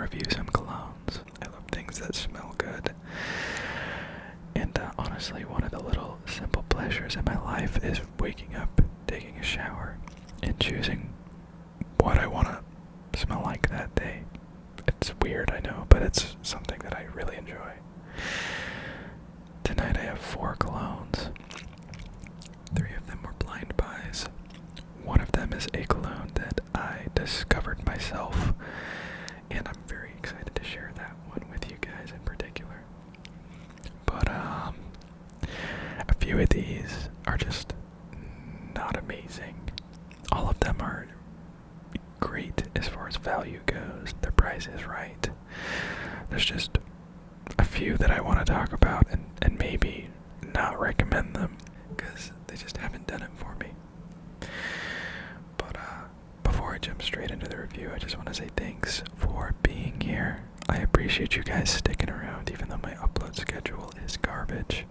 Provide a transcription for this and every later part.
review some colognes. I love things that smell good. And honestly, one of the little simple pleasures in my life is waking up, taking a shower, and choosing what I want to smell like that day. It's weird, I know, but it's something that I really enjoy. Tonight I have 4 colognes. 3 of them were blind buys. One of them is a cologne that I discovered myself, and I'm very excited to share that one with you guys in particular. But a few of these are just not amazing. All of them are great as far as value goes. Their price is right. There's just a few that I want to talk about and maybe not recommend them because they just haven't done it for me. But before I jump straight into the review, I just want to say thanks for being here. I appreciate you guys sticking around even though my upload schedule is garbage.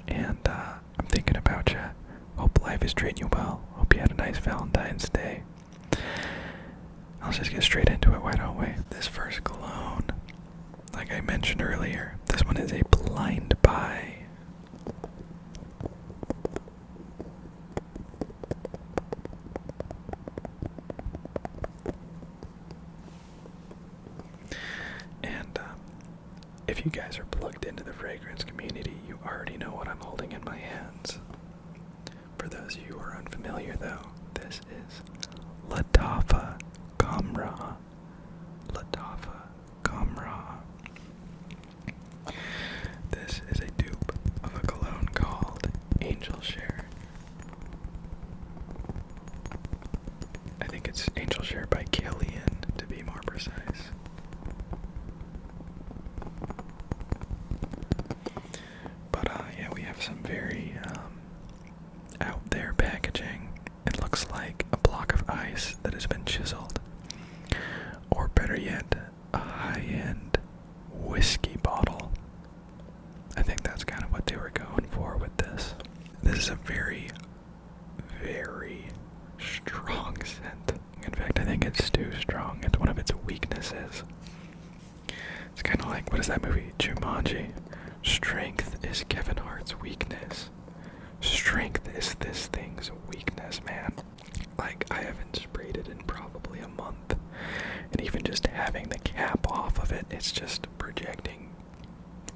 And I'm thinking about you. Hope life is treating you well. Hope you had a nice Valentine's Day. Let's just get straight into it, why don't we? This first cologne, like I mentioned earlier, this one is a blind buy. And if you guys are plugged into the fragrance community, you already know what I'm holding in my hands. For those of you who are unfamiliar though, this is Lattafah Khamrah. Lattafah Khamrah. This is a dupe of a cologne called Angel Share. I think it's Angel Share by Killian, to be more precise. But yeah, we have some very out there packaging. It looks like a block of ice that has been chiseled. Or better yet, a high-end whiskey bottle. I think that's kind of what they were going for with this. This is a very, very strong scent. In fact, I think it's too strong. It's one of its weaknesses. It's kind of like, what is that movie? Jumanji. Strength is Kevin Hart's weakness. Strength is this thing's weakness, man. Like, I haven't sprayed it in probably a month. And even just having the cap off of it, it's just projecting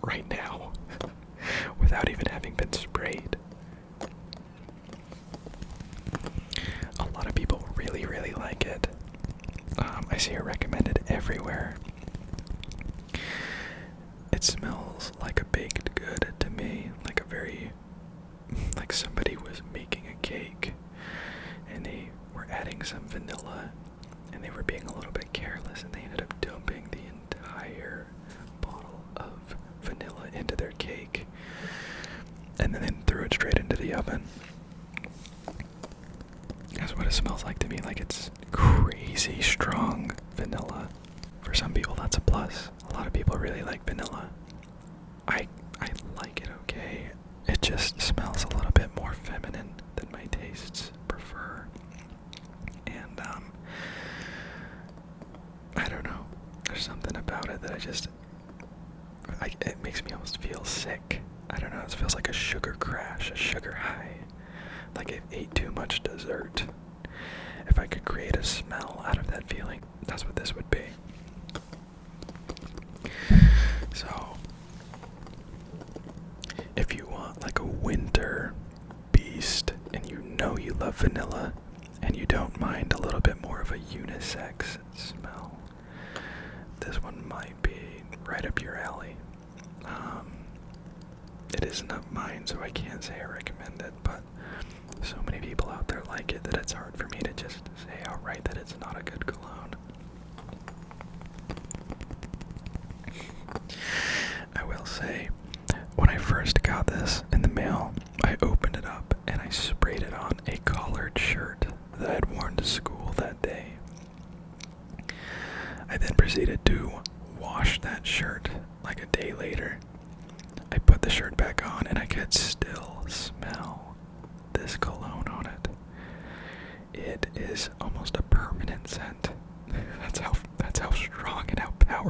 right now. Without even having been sprayed. A lot of people really, really like it. I see it recommended everywhere. It smells like a baked good to me. Like somebody was making a cake and they were adding some vanilla and they were being a little bit careless and they ended up dumping the entire bottle of vanilla into their cake and then threw it straight into the oven. That's what it smells like to me. Like, it's crazy strong vanilla. For some people that's a plus. A lot of people really like vanilla. I like it okay. It just smells a little bit more feminine than my tastes prefer. And I don't know. There's something about it that it makes me almost feel sick. I don't know, it feels like a sugar crash, a sugar high. Like I ate too much dessert. If I could create a smell out of that feeling, that's what this would be. So, if you want like a winter beast and you know you love vanilla and you don't mind a little bit more of a unisex smell, this one might be right up your alley. It isn't up mine, so I can't say I recommend it, but so many people out there like it that it's hard for me to just say outright that it's not a good cologne. I will say, when I first got this in the mail, I opened it up and I sprayed it on a collared shirt that I had worn to school that day. I then proceeded to wash that shirt like a day later. I put the shirt back on and I could still smell this cologne on it. It is almost a permanent scent. That's how strong and how powerful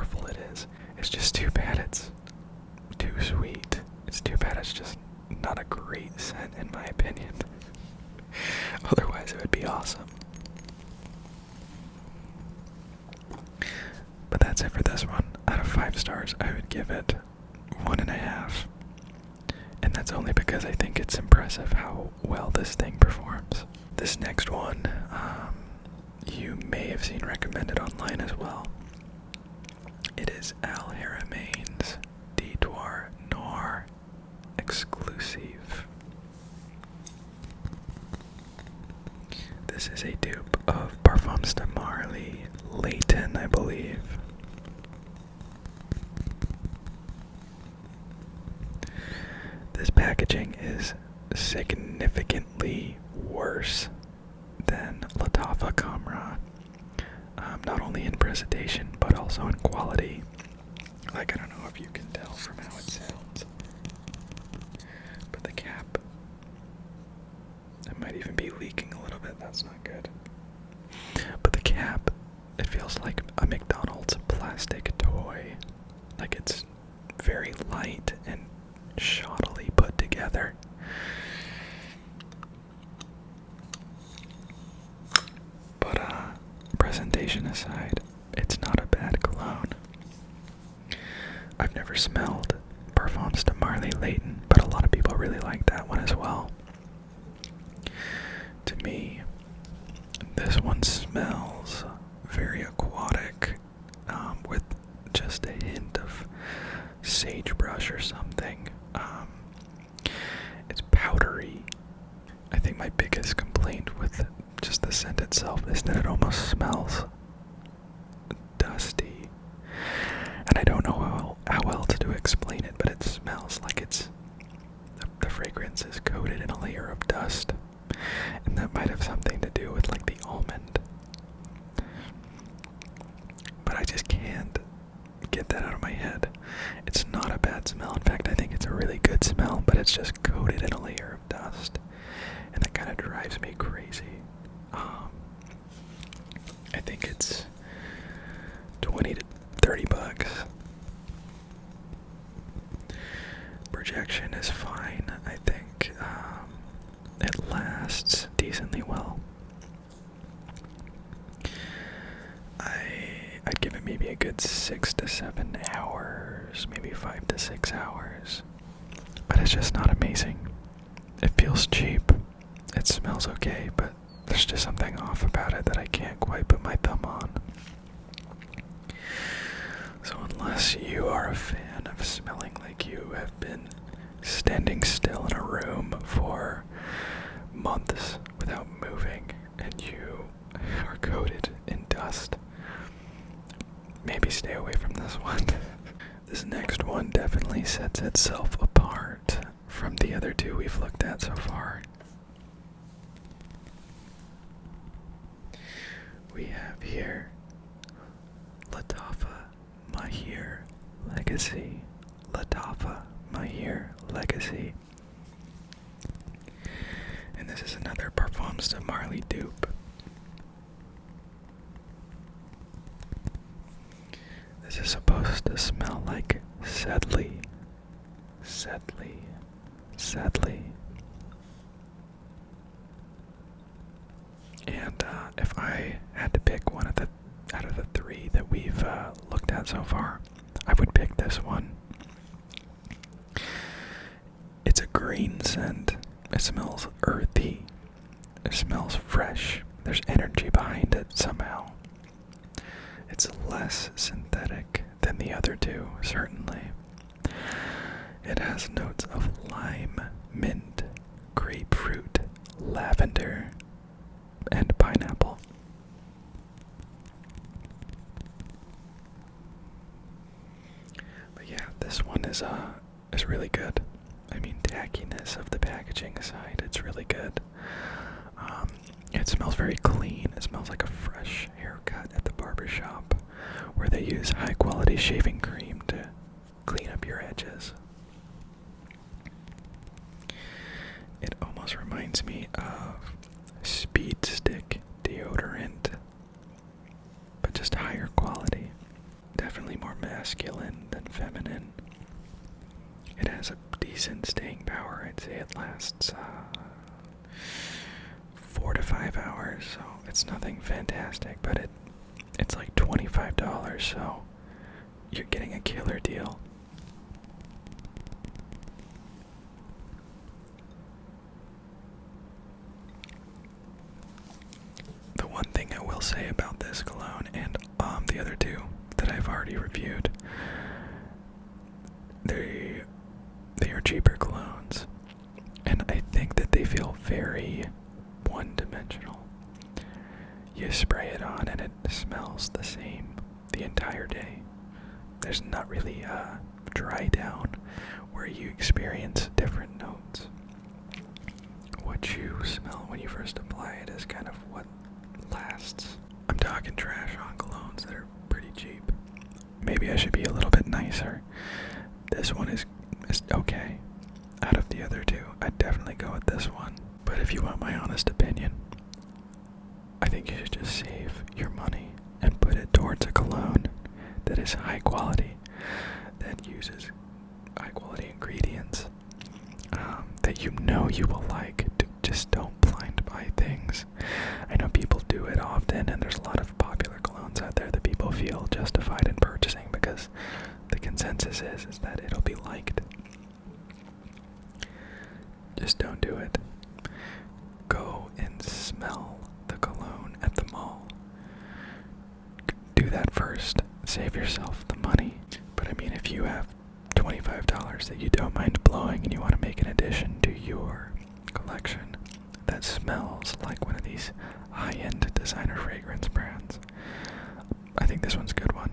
5 stars, I would give it 1.5. And that's only because I think it's impressive how well this thing performs. This next one, you may have seen recommended online as well. It is Haramain's Detour Noir Exclusif. This is a dupe of Parfums de Marly Layton, I believe. This packaging is significantly worse than Lattafah Khamrah, not only in presentation but also in quality. Like, I don't know if you can tell from how it sounds, but the cap, it might even be leaking a little bit. That's not good. But the cap, it feels like a McDonald's plastic toy. Like, it's very light and shoddily put together. But presentation aside, it's not a bad cologne. I've never smelled Parfums de Marly Layton, but a lot of people really like that one as well. To me, this one smells very aquatic, with just a hint of sagebrush or something. It's powdery. I think my biggest complaint with just the scent itself is that it almost smells dusty. And I don't know how else to explain it, but it smells like it's the fragrance is coated in a layer of dust. And that might have something to do with like the almond. But I just can't get that out of my head. It's not a bad smell. In fact, I think it's a really good smell, but it's just coated in a layer of dust. And that kind of drives me crazy. I think it's 20 to 30 bucks. Projection is fine. I think it lasts decently well. I'd give it maybe a good 6 to 7 hours, maybe 5 to 6 hours. But it's just not amazing. It feels cheap. It smells okay, but there's just something off about it that I can't quite put my thumb on. So unless you are a fan of smelling like you have been standing still in a room for months without moving and you are coated in dust, maybe stay away from this one. This next one definitely sets itself apart from the other two we've looked at so far. We have here Lattafah Maahir Legacy. Lattafah Maahir Legacy. And this is another Parfums de Marly dupe. This is supposed to smell like Sedley. And if I had to pick one of out of the three that we've looked at so far, I would pick this one. It's a green scent. It smells earthy. It smells fresh. There's energy behind it somehow. It's less synthetic than the other two, certainly. It has notes of lime, mint, grapefruit, lavender, and pineapple. But yeah, this one is really good. I mean, tackiness of the packaging aside, it's really good. It smells very clean. It smells like a fresh haircut at the barber shop, where they use high quality shaving cream to clean up your edges. It almost reminds me of Speed Stick deodorant, but just higher quality. Definitely more masculine than feminine. It has a decent staying power. I'd say it lasts 4 to 5 hours, so it's nothing fantastic, but it's like $25, so you're getting a killer deal. The one thing I will say about this cologne and the other two that I've already reviewed, they are cheaper colognes, and I think that they feel very one-dimensional. You spray it on and it smells the same the entire day. There's not really a dry down where you experience different notes. What you smell when you first apply it is kind of what lasts. I'm talking trash on colognes that are pretty cheap. Maybe I should be a little bit nicer. This one is okay. Out of the other two, I'd definitely go with this one. But if you want my honest opinion, I think you should just save your money and put it towards a cologne that is high quality, that uses high quality ingredients, that you know you will like. Just don't blind buy things. I know people do it often, and there's a lot of popular colognes out there that people feel justified in purchasing because the consensus is that it'll be liked. Just don't do it. Go and smell the cologne at the mall. Do that first. Save yourself the money. But I mean, if you have $25 that you don't mind blowing and you want to make an addition to your collection that smells like one of these high-end designer fragrance brands, I think this one's a good one.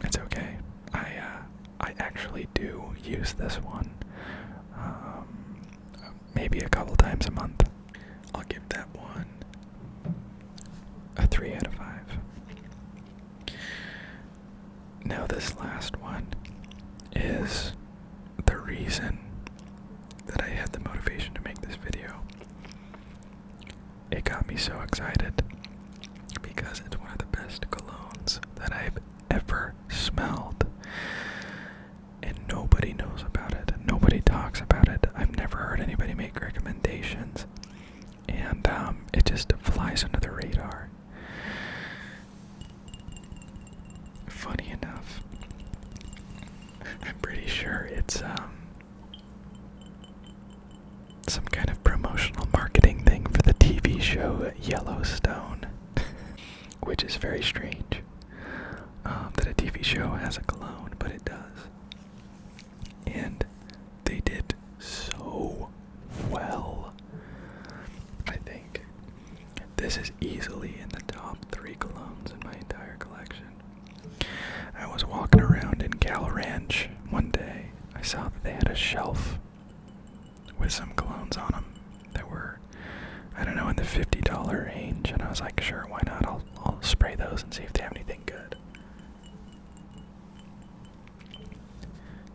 It's okay. I actually do use this one maybe a couple times a month. I'll give that one a 3 out of 5. Now this last one is the reason that I had the motivation to make this video. It got me so excited because it's one of the best colognes that I've ever smelled, and nobody knows about it. Nobody talks about it. I've never heard anybody make recommendations, and it just flies under the radar. Funny enough, I'm pretty sure it's some kind of promotional marketing thing for the TV show Yellowstone, which is very strange that a TV show has a cologne, but it does. And they did so well. I think this is easily in the top 3 colognes in my entire collection. I was walking around in Cal Ranch one day. I saw that they had a shelf with some colognes on them that were, I don't know, in the $50 range, and I was like, sure, why not? I'll spray those and see if they have anything good.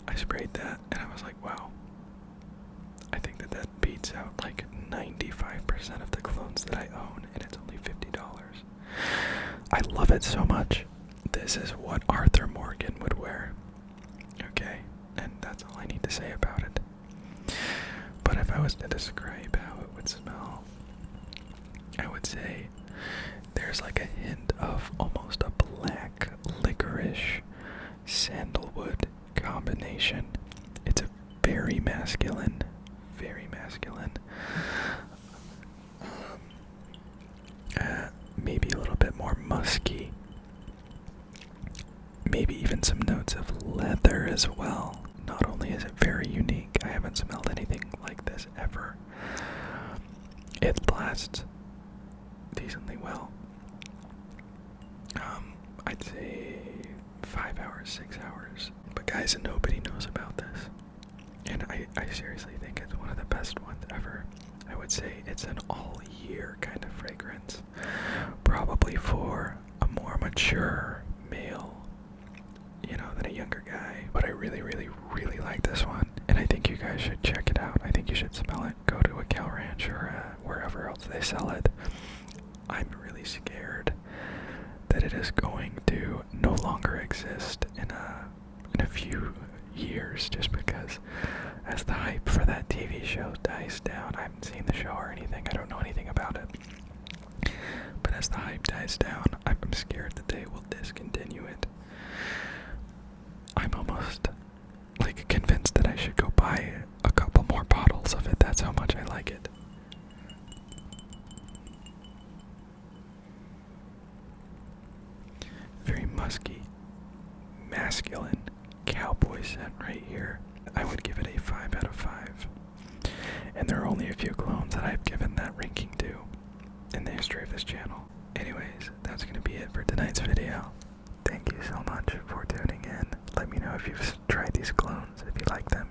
I sprayed that, and I was like, wow. I think that beats out like 95% of the colognes that I own, and it's only $50. I love it so much. This is what Arthur Morgan would wear. Okay, and that's all I need to say about it. But if I was to describe how it would smell, I would say there's like a hint of almost a black licorice sandalwood combination. It's a very masculine, maybe a little bit more musky, maybe even some notes of leather as well. Not only is it very unique, I haven't smelled anything like this ever. It lasts decently well. I'd say 5 hours, 6 hours. But guys, nobody knows about this. And I seriously think it's one of the best ones ever. I would say it's an all-year kind of fragrance. Probably for a more mature male, you know, than a younger guy. But I really, really, really like this one. And I think you guys should check it out. I think you should smell it. Go to a Cal Ranch or wherever else they sell it. I'm really scared that it is going to no longer exist in a few years, just because as the hype for that TV show dies down, I haven't seen the show or anything, I don't know anything about it, but as the hype dies down, I'm scared that they will discontinue it. I'm almost like convinced that I should go buy a couple more bottles of it. That's how much I like it. Very musky, masculine cowboy scent right here. I would give it a 5 out of 5. And there are only a few clones that I've given that ranking to in the history of this channel. Anyways, that's going to be it for tonight's video. Thank you so much for tuning in. Let me know if you've tried these clones, if you like them,